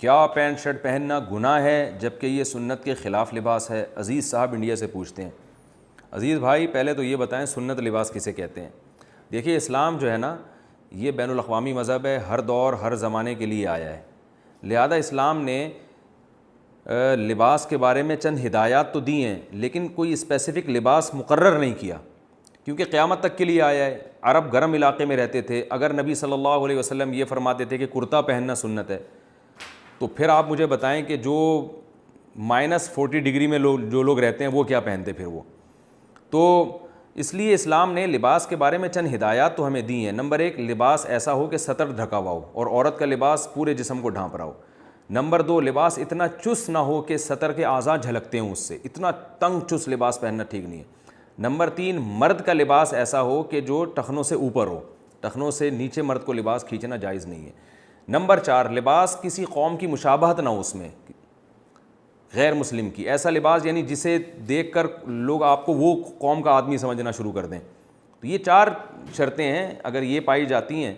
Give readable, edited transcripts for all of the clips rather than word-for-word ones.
کیا pant shirt پہننا گناہ ہے جبکہ یہ سنت کے خلاف لباس ہے؟ عزیز صاحب انڈیا سے پوچھتے ہیں۔ عزیز بھائی پہلے تو یہ بتائیں سنت لباس کسے کہتے ہیں؟ دیکھیے اسلام جو ہے نا یہ بین الاقوامی مذہب ہے، ہر دور ہر زمانے کے لیے آیا ہے، لہذا اسلام نے لباس کے بارے میں چند ہدایات تو دی ہیں لیکن کوئی اسپیسیفک لباس مقرر نہیں کیا، کیونکہ قیامت تک کے لیے آیا ہے۔ عرب گرم علاقے میں رہتے تھے، اگر نبی صلی اللہ علیہ وسلم یہ فرماتے تھے کہ کرتا پہننا سنت ہے، تو پھر آپ مجھے بتائیں کہ جو -40 ڈگری میں جو لوگ رہتے ہیں وہ کیا پہنتے پھر وہ؟ تو اس لیے اسلام نے لباس کے بارے میں چند ہدایات تو ہمیں دی ہیں۔ نمبر 1، لباس ایسا ہو کہ سطر ڈھکا ہوا ہو اور عورت کا لباس پورے جسم کو ڈھانپ رہا ہو۔ نمبر 2، لباس اتنا چست نہ ہو کہ سطر کے اعضاء جھلکتے ہوں، اس سے اتنا تنگ چست لباس پہننا ٹھیک نہیں ہے۔ نمبر 3، مرد کا لباس ایسا ہو کہ جو ٹخنوں سے اوپر ہو، ٹخنوں سے نیچے مرد کو لباس کھینچنا جائز نہیں ہے۔ نمبر 4، لباس کسی قوم کی مشابہت نہ ہو اس میں، غیر مسلم کی، ایسا لباس یعنی جسے دیکھ کر لوگ آپ کو وہ قوم کا آدمی سمجھنا شروع کر دیں۔ تو یہ 4 شرطیں ہیں، اگر یہ پائی جاتی ہیں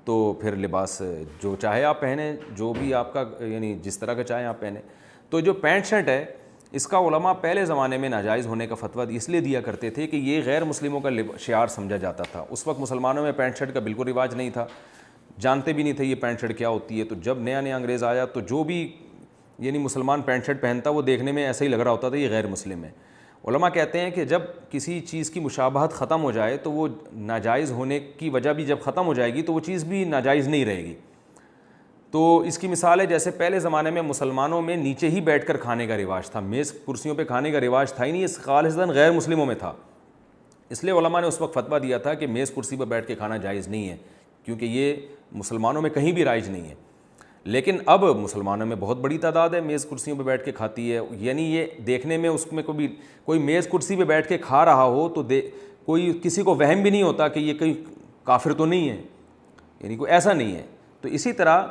تو پھر لباس جو چاہے آپ پہنیں، جو بھی آپ کا یعنی جس طرح کا چاہیں آپ پہنیں۔ تو جو پینٹ شرٹ ہے اس کا علماء پہلے زمانے میں ناجائز ہونے کا فتویٰ اس لیے دیا کرتے تھے کہ یہ غیر مسلموں کا شعار سمجھا جاتا تھا۔ اس وقت مسلمانوں میں پینٹ شرٹ کا بالکل رواج نہیں تھا، جانتے بھی نہیں تھے یہ پینٹ شرٹ کیا ہوتی ہے۔ تو جب نیا انگریز آیا تو جو بھی یعنی مسلمان پینٹ شرٹ پہنتا وہ دیکھنے میں ایسا ہی لگ رہا ہوتا تھا یہ غیر مسلم ہے۔ علماء کہتے ہیں کہ جب کسی چیز کی مشابہت ختم ہو جائے تو وہ ناجائز ہونے کی وجہ بھی جب ختم ہو جائے گی تو وہ چیز بھی ناجائز نہیں رہے گی۔ تو اس کی مثال ہے جیسے پہلے زمانے میں مسلمانوں میں نیچے ہی بیٹھ کر کھانے کا رواج تھا، میز کرسیوں پہ کھانے کا رواج تھا ہی نہیں، اس خالصتاً غیر مسلموں میں تھا۔ اس لیے علماء نے اس وقت فتویٰ دیا تھا کہ میز کرسی پر بیٹھ کے کھانا جائز نہیں ہے، کیونکہ یہ مسلمانوں میں کہیں بھی رائج نہیں ہے۔ لیکن اب مسلمانوں میں بہت بڑی تعداد ہے میز کرسیوں پہ بیٹھ کے کھاتی ہے، یعنی یہ دیکھنے میں اس میں کوئی میز کرسی پہ بیٹھ کے کھا رہا ہو تو کوئی کسی کو وہم بھی نہیں ہوتا کہ یہ کہیں کافر تو نہیں ہے، یعنی کوئی ایسا نہیں ہے۔ تو اسی طرح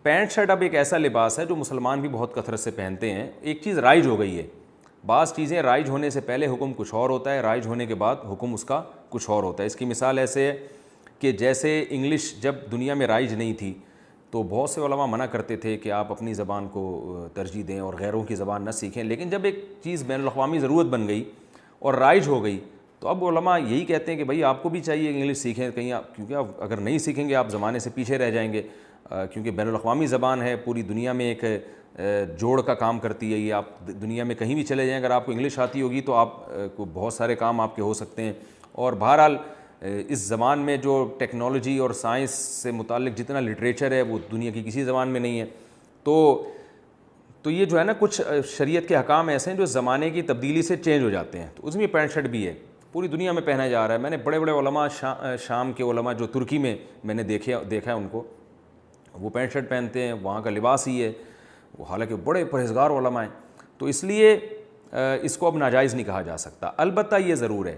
پینٹ شرٹ اب ایک ایسا لباس ہے جو مسلمان بھی بہت کثرت سے پہنتے ہیں۔ ایک چیز رائج ہو گئی ہے، بعض چیزیں رائج ہونے سے پہلے حکم کچھ اور ہوتا ہے، رائج ہونے کے بعد حکم اس کا کچھ اور ہوتا ہے۔ اس کی مثال ایسے ہے کہ جیسے انگلش جب دنیا میں رائج نہیں تھی تو بہت سے علماء منع کرتے تھے کہ آپ اپنی زبان کو ترجیح دیں اور غیروں کی زبان نہ سیکھیں، لیکن جب ایک چیز بین الاقوامی ضرورت بن گئی اور رائج ہو گئی تو اب علماء یہی کہتے ہیں کہ بھائی آپ کو بھی چاہیے انگلش سیکھیں کہیں آپ، کیونکہ آپ اگر نہیں سیکھیں گے آپ زمانے سے پیچھے رہ جائیں گے، کیونکہ بین الاقوامی زبان ہے، پوری دنیا میں ایک جوڑ کا کام کرتی ہے یہ۔ آپ دنیا میں کہیں بھی چلے جائیں اگر آپ کو انگلش آتی ہوگی تو آپ کو بہت سارے کام آپ کے ہو سکتے ہیں۔ اور بہرحال اس زبان میں جو ٹیکنالوجی اور سائنس سے متعلق جتنا لٹریچر ہے وہ دنیا کی کسی زبان میں نہیں ہے۔ تو یہ جو ہے نا کچھ شریعت کے احکام ایسے ہیں جو زمانے کی تبدیلی سے چینج ہو جاتے ہیں، تو اس میں پینٹ شرٹ بھی ہے، پوری دنیا میں پہنا جا رہا ہے۔ میں نے بڑے بڑے علماء شام کے علماء جو ترکی میں میں نے دیکھا ہے ان کو، وہ پینٹ شرٹ پہنتے ہیں، وہاں کا لباس ہی ہے، وہ حالانکہ بڑے پرہیزگار علماء ہیں۔ تو اس لیے اس کو اب ناجائز نہیں کہا جا سکتا۔ البتہ یہ ضرور ہے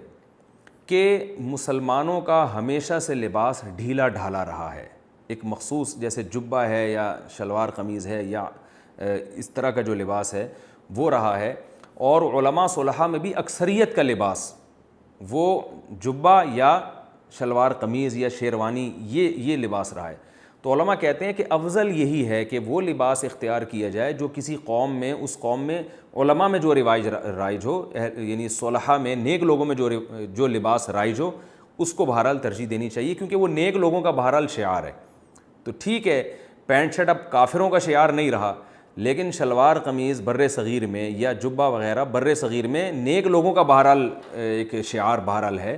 کہ مسلمانوں کا ہمیشہ سے لباس ڈھیلا ڈھالا رہا ہے، ایک مخصوص جیسے جبہ ہے یا شلوار قمیض ہے یا اس طرح کا جو لباس ہے وہ رہا ہے، اور علماء صلحاء میں بھی اکثریت کا لباس وہ جبہ یا شلوار قمیض یا شیروانی یہ لباس رہا ہے۔ تو علماء کہتے ہیں کہ افضل یہی ہے کہ وہ لباس اختیار کیا جائے جو کسی قوم میں، اس قوم میں علماء میں جو رائج ہو، یعنی صلحاء میں نیک لوگوں میں جو لباس رائج ہو اس کو بہرحال ترجیح دینی چاہیے، کیونکہ وہ نیک لوگوں کا بہرحال شعار ہے۔ تو ٹھیک ہے پینٹ شرٹ اب کافروں کا شعار نہیں رہا، لیکن شلوار قمیض بر صغیر میں یا جبہ وغیرہ بر صغیر میں نیک لوگوں کا بہرحال ایک شعار بہرحال ہے۔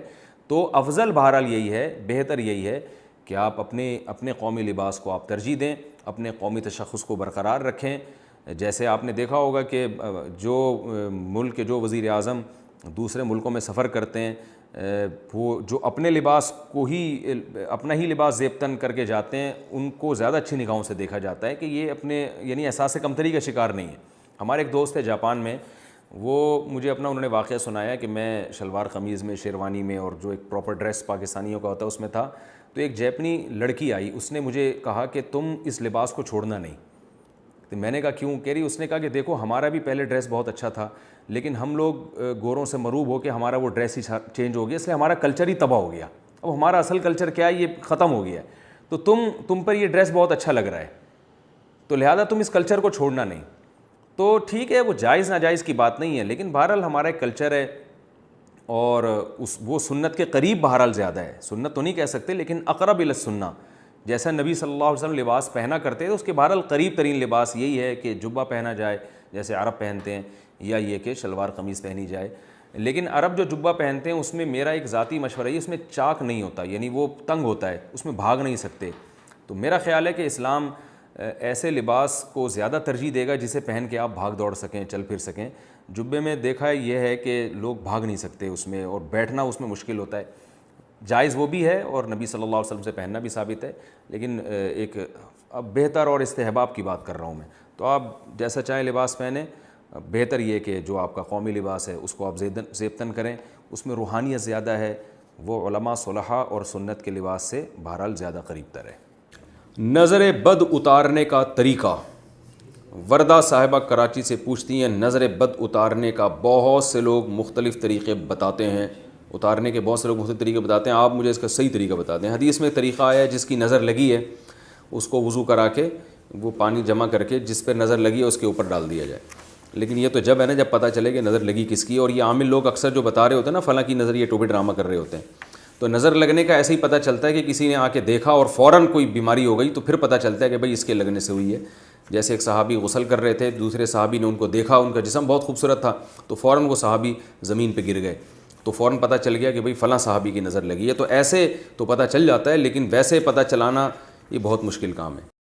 تو افضل بہرحال یہی ہے، بہتر یہی ہے کہ آپ اپنے قومی لباس کو آپ ترجیح دیں، اپنے قومی تشخص کو برقرار رکھیں۔ جیسے آپ نے دیکھا ہوگا کہ جو ملک کے جو وزیر اعظم دوسرے ملکوں میں سفر کرتے ہیں وہ جو اپنے لباس کو ہی اپنا ہی لباس زیبتن کر کے جاتے ہیں ان کو زیادہ اچھی نگاہوں سے دیکھا جاتا ہے کہ یہ اپنے یعنی احساس کمتری کا شکار نہیں ہے۔ ہمارے ایک دوست ہے جاپان میں، وہ مجھے انہوں نے واقعہ سنایا کہ میں شلوار قمیض میں، شیروانی میں اور جو ایک پراپر ڈریس پاکستانیوں کا ہوتا ہے اس میں تھا، تو ایک جاپنی لڑکی آئی، اس نے مجھے کہا کہ تم اس لباس کو چھوڑنا نہیں۔ تو میں نے کہا کیوں؟ کہہ رہی اس نے کہا کہ دیکھو ہمارا بھی پہلے ڈریس بہت اچھا تھا، لیکن ہم لوگ گوروں سے مروب ہو کے ہمارا وہ ڈریس ہی چینج ہو گیا، اس لیے ہمارا کلچر ہی تباہ ہو گیا، اب ہمارا اصل کلچر کیا ہے یہ ختم ہو گیا ہے، تو تم پر یہ ڈریس بہت اچھا لگ رہا ہے۔ تو لہٰذا تم اس کلچر کو چھوڑنا نہیں. تو ٹھیک ہے وہ جائز ناجائز کی بات نہیں ہے, لیکن بہرحال ہمارا ایک کلچر ہے اور وہ سنت کے قریب بہرحال زیادہ ہے. سنت تو نہیں کہہ سکتے لیکن اقرب الی السنہ, جیسا نبی صلی اللہ علیہ وسلم لباس پہنا کرتے تو اس کے بہرحال قریب ترین لباس یہی ہے کہ جبہ پہنا جائے جیسے عرب پہنتے ہیں, یا یہ کہ شلوار قمیص پہنی جائے. لیکن عرب جو جبہ پہنتے ہیں اس میں میرا ایک ذاتی مشورہ ہے, اس میں چاک نہیں ہوتا, یعنی وہ تنگ ہوتا ہے, اس میں بھاگ نہیں سکتے. تو میرا خیال ہے کہ اسلام ایسے لباس کو زیادہ ترجیح دے گا جسے پہن کے آپ بھاگ دوڑ سکیں, چل پھر سکیں. جبے میں دیکھا ہے یہ ہے کہ لوگ بھاگ نہیں سکتے اس میں, اور بیٹھنا اس میں مشکل ہوتا ہے. جائز وہ بھی ہے اور نبی صلی اللہ علیہ وسلم سے پہننا بھی ثابت ہے, لیکن ایک اب بہتر اور استحباب کی بات کر رہا ہوں میں. تو آپ جیسا چاہیں لباس پہنیں, بہتر یہ کہ جو آپ کا قومی لباس ہے اس کو آپ زیبتاً کریں, اس میں روحانیت زیادہ ہے, وہ علماء صلحاء اور سنت کے لباس سے بہرحال زیادہ قریب تر ہے. نظر بد اتارنے کا طریقہ. وردہ صاحبہ کراچی سے پوچھتی ہیں نظر بد اتارنے کا بہت سے لوگ مختلف طریقے بتاتے ہیں, اتارنے کے بہت سے لوگ مختلف طریقے بتاتے ہیں, آپ مجھے اس کا صحیح طریقہ بتا دیں. حدیث میں طریقہ آیا ہے جس کی نظر لگی ہے اس کو وضو کرا کے وہ پانی جمع کر کے جس پہ نظر لگی ہے اس کے اوپر ڈال دیا جائے. لیکن یہ تو جب ہے نا جب پتہ چلے کہ نظر لگی کس کی. اور یہ عامل لوگ اکثر جو بتا رہے ہوتے ہیں نا فلاں کی نظر, یہ ٹوپی ڈرامہ کر رہے ہوتے ہیں. تو نظر لگنے کا ایسے ہی پتہ چلتا ہے کہ کسی نے آ کے دیکھا اور فوراً کوئی بیماری ہو گئی تو پھر پتہ چلتا ہے کہ بھئی اس کے لگنے سے ہوئی ہے. جیسے ایک صحابی غسل کر رہے تھے, دوسرے صحابی نے ان کو دیکھا, ان کا جسم بہت خوبصورت تھا تو فوراً وہ صحابی زمین پہ گر گئے, تو فوراً پتہ چل گیا کہ بھئی فلاں صحابی کی نظر لگی ہے. تو ایسے تو پتہ چل جاتا ہے, لیکن ویسے پتہ چلانا یہ بہت مشکل کام ہے.